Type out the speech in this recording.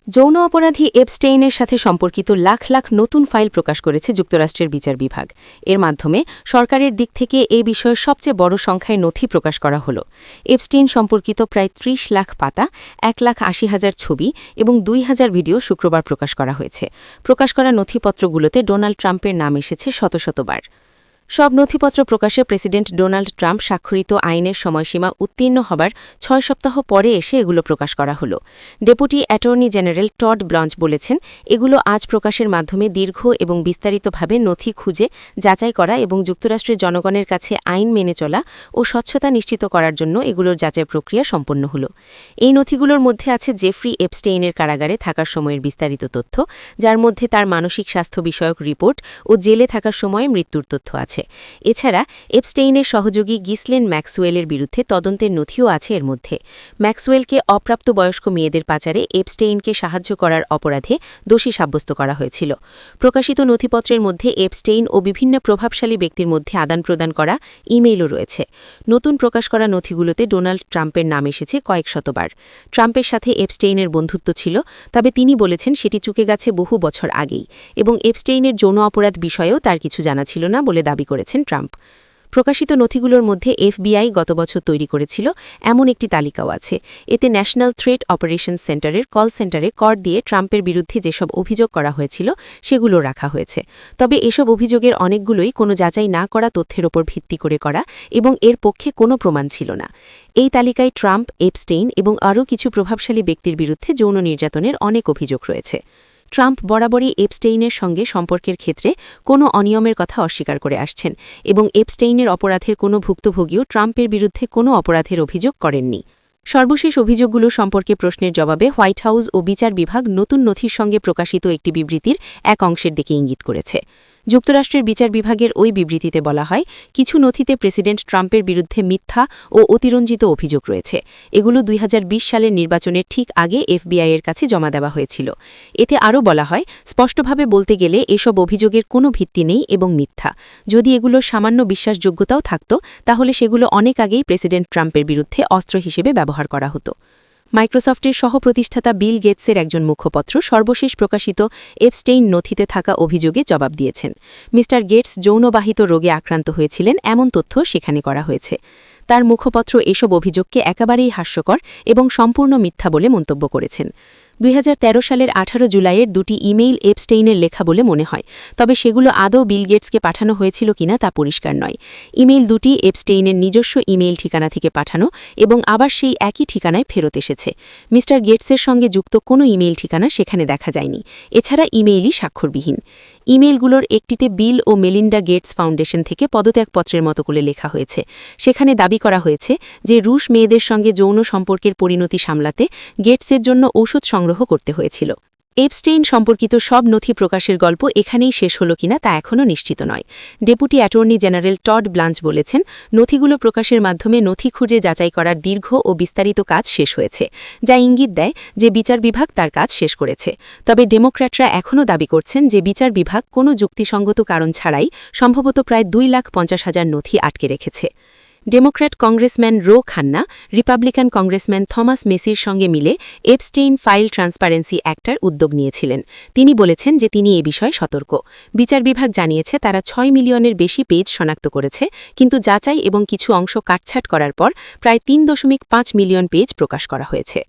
যৌন অপরাধী এপস্টেইনের সাথে সম্পর্কিত লাখ লাখ নতুন ফাইল প্রকাশ করেছে যুক্তরাষ্ট্রের বিচার বিভাগ। এর মাধ্যমে সরকারের দিক থেকে এ বিষয়ে সবচেয়ে বড় সংখ্যায় নথি প্রকাশ করা হল। এপস্টেইন সম্পর্কিত প্রায় ৩০ লাখ পাতা, ১,৮০,০০০ ছবি এবং ২,০০০ ভিডিও শুক্রবার প্রকাশ করা হয়েছে। প্রকাশ করা নথিপত্রগুলোতে ডোনাল্ড ট্রাম্পের নাম এসেছে শত শতবার। সব নথিপত্র প্রকাশে প্রেসিডেন্ট ডোনাল্ড ট্রাম্প স্বাক্ষরিত আইনের সময়সীমা উত্তীর্ণ হবার ৬ সপ্তাহ পরে এসে এগুলো প্রকাশ করা হলো। ডেপুটি অ্যাটর্নি জেনারেল টড ব্লঞ্চ বলেছেন, এগুলো আজ প্রকাশের মাধ্যমে দীর্ঘ এবং বিস্তারিতভাবে নথি খুঁজে যাচাই করা এবং যুক্তরাষ্ট্রের জনগণের কাছে আইন মেনে চলা ও স্বচ্ছতা নিশ্চিত করার জন্য এগুলোর যাচাই প্রক্রিয়া সম্পন্ন হল। এই নথিগুলোর মধ্যে আছে জেফ্রি এপস্টেইনের কারাগারে থাকার সময়ের বিস্তারিত তথ্য, যার মধ্যে তার মানসিক স্বাস্থ্য বিষয়ক রিপোর্ট ও জেলে থাকার সময়ে মৃত্যুর তথ্য আছে। এছাড়া এপস্টেইনের সহযোগী গিসলেন ম্যাক্সওয়েলের বিরুদ্ধে তদন্তের নথিও আছে এর মধ্যে। ম্যাক্সওয়েলকে অপ্রাপ্তবয়স্ক মেয়েদের পাচারে এপস্টেইনকে সাহায্য করার অপরাধে দোষী সাব্যস্ত করা হয়েছিল। প্রকাশিত নথিপত্রের মধ্যে এপস্টেইন ও বিভিন্ন প্রভাবশালী ব্যক্তির মধ্যে আদান প্রদান করা ইমেইলও রয়েছে। নতুন প্রকাশ করা নথিগুলোতে ডোনাল্ড ট্রাম্পের নাম এসেছে কয়েক শতবার। ট্রাম্পের সাথে এপস্টেইনের বন্ধুত্ব ছিল, তবে তিনি বলেছেন সেটি চুকে গেছে বহু বছর আগেই এবং এপস্টেইনের যৌন অপরাধ বিষয়েও তার কিছু জানা ছিল না বলে দাবি করেছেন ট্রাম্প। প্রকাশিত নথিগুলোর মধ্যে এফবিআই গত বছর তৈরি করেছিল এমন একটি তালিকাও আছে। এতে ন্যাশনাল থ্রেট অপারেশন সেন্টারের কল সেন্টারে কর দিয়ে ট্রাম্পের বিরুদ্ধে যেসব অভিযোগ করা হয়েছিল সেগুলো রাখা হয়েছে। তবে এসব অভিযোগের অনেকগুলোই কোনো যাচাই না করা তথ্যের ওপর ভিত্তি করে করা এবং এর পক্ষে কোনো প্রমাণ ছিল না। এই তালিকায় ট্রাম্প, এপস্টেইন এবং আরও কিছু প্রভাবশালী ব্যক্তির বিরুদ্ধে যৌন নির্যাতনের অনেক অভিযোগ রয়েছে। ট্রাম্প বরাবরই এপস্টেইনের সঙ্গে সম্পর্কের ক্ষেত্রে কোনো অনিয়মের কথা অস্বীকার করে আসছেন এবং এপস্টেইনের অপরাধের কোনো ভুক্তভোগীও ট্রাম্পের বিরুদ্ধে কোনো অপরাধের অভিযোগ করেননি। সর্বশেষ অভিযোগগুলো সম্পর্কে প্রশ্নের জবাবে হোয়াইট হাউস ও বিচার বিভাগ নতুন নথির সঙ্গে প্রকাশিত একটি বিবৃতির এক অংশের দিকে ইঙ্গিত করেছে। যুক্তরাষ্ট্রের বিচার বিভাগের ওই বিবৃতিতে বলা হয়, কিছু নথিতে প্রেসিডেন্ট ট্রাম্পের বিরুদ্ধে মিথ্যা ও অতিরঞ্জিত অভিযোগ রয়েছে। এগুলো ২০২০ সালের নির্বাচনের ঠিক আগে এফবিআইয়ের কাছে জমা দেওয়া হয়েছিল। এতে আরও বলা হয়, স্পষ্টভাবে বলতে গেলে এসব অভিযোগের কোনো ভিত্তি নেই এবং মিথ্যা। যদি এগুলোর সামান্য বিশ্বাসযোগ্যতাও থাকত, তাহলে সেগুলো অনেক আগেই প্রেসিডেন্ট ট্রাম্পের বিরুদ্ধে অস্ত্র হিসেবে ব্যবহার করা হতো। মাইক্রোসফটের সহ-প্রতিষ্ঠাতা বিল গেটসের একজন মুখপত্র সর্বশেষ প্রকাশিত এপস্টেইন নথিতে থাকা অভিযোগে জবাব দিয়েছেন। মিস্টার গেটস যৌনবাহিত রোগে আক্রান্ত হয়েছিলেন এমন তথ্য সেখানে করা হয়েছে। তার মুখপত্র এসব অভিযোগকে একেবারেই হাস্যকর এবং সম্পূর্ণ মিথ্যা বলে মন্তব্য করেছেন। ২০১৩ সালের ১৮ জুলাইয়ের দুটি ইমেইল এপস্টেইনের লেখা বলে মনে হয়, তবে সেগুলো আদৌ বিল গেটসকে পাঠানো হয়েছিল কিনা তা পরিষ্কার নয়। ইমেইল দুটি এপস্টেইনের নিজস্ব ইমেইল ঠিকানা থেকে পাঠানো এবং আবার সেই একই ঠিকানায় ফেরত এসেছে। মিস্টার গেটসের সঙ্গে যুক্ত কোনো ইমেইল ঠিকানা সেখানে দেখা যায়নি। এছাড়া ইমেইলই স্বাক্ষরবিহীন। ইমেইলগুলোর একটিতে বিল ও মেলিন্ডা গেটস ফাউন্ডেশন থেকে পদত্যাগপত্রের মতো করে লেখা হয়েছে। সেখানে দাবি করা হয়েছে যে রুশ মেয়েদের সঙ্গে যৌন সম্পর্কের পরিণতি সামলাতে গেটসের জন্য ঔষধ সংগ্রহ করতে হয়েছিল। এপস্টেইন সম্পর্কিত সব নথি প্রকাশের গল্প এখানেই শেষ হল কিনা তা এখনও নিশ্চিত নয়। ডেপুটি অ্যাটর্নি জেনারেল টড ব্লাঞ্চ বলেছেন, নথিগুলো প্রকাশের মাধ্যমে নথি খুঁজে যাচাই করার দীর্ঘ ও বিস্তারিত কাজ শেষ হয়েছে, যা ইঙ্গিত দেয় যে বিচার বিভাগ তার কাজ শেষ করেছে। তবে ডেমোক্র্যাটরা এখনও দাবি করছেন যে বিচার বিভাগ কোনো যুক্তিসঙ্গত কারণ ছাড়াই সম্ভবত প্রায় ২,৫০,০০০ নথি আটকে রেখেছে। Democrat Congressman Ro Khanna Republican Congressman Thomas মেসির সঙ্গে মিলে এপস্টেইন ফাইল ট্রান্সপারেন্সি অ্যাক্টার উদ্যোগ নিয়েছিলেন। তিনি বলেছেন যে তিনি এ বিষয়ে সতর্ক। বিচার বিভাগ জানিয়েছে তারা ৬ মিলিয়নের বেশি পেজ শনাক্ত করেছে, কিন্তু যাচাই এবং কিছু অংশ কাটছাঁট করার পর প্রায় ৩.৫ মিলিয়ন পেজ প্রকাশ করা হয়েছে।